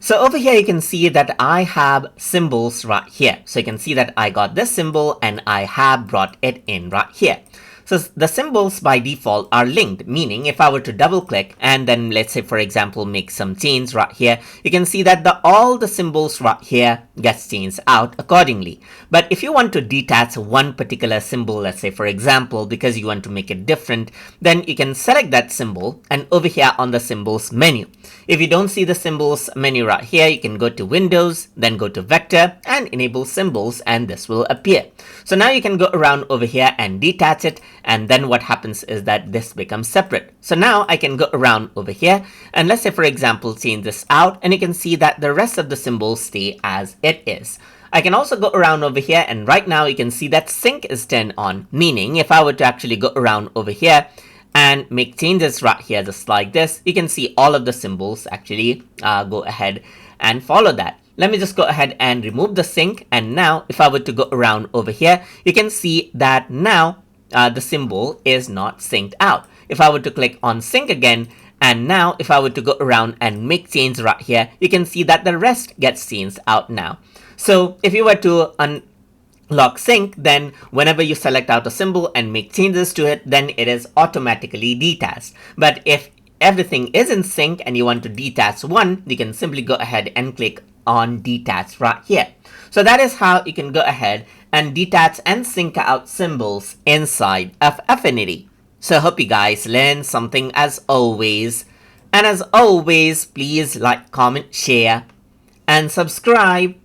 So over here, you can see that I have symbols right here. So you can see that I got this symbol and I have brought it in right here. So the symbols by default are linked, meaning if I were to double click and then let's say for example make some change right here, you can see that all the symbols right here gets changed out accordingly. But if you want to detach one particular symbol, let's say for example because you want to make it different, then you can select that symbol and over here on the symbols menu. If you don't see the symbols menu right here, you can go to Windows, then go to Vector and enable symbols and this will appear. So now you can go around over here and detach it, and then what happens is that this becomes separate. So now I can go around over here and let's say for example change this out, and you can see that the rest of the symbols stay as it is. I can also go around over here and right now you can see that sync is turned on, meaning if I were to actually go around over here and make changes right here just like this, you can see all of the symbols actually go ahead and follow that. Let me just go ahead and remove the sync, and now if I were to go around over here, you can see that now the symbol is not synced out. If I were to click on sync again, and now if I were to go around and make change right here, you can see that the rest gets changed out now. So if you were to unlock sync, then whenever you select out a symbol and make changes to it, then it is automatically detached. But if everything is in sync and you want to detach one, you can simply go ahead and click on detach right here. So that is how you can go ahead and detach and sync out symbols inside of Affinity. So I hope you guys learned something as always. And as always, please like, comment, share, and subscribe.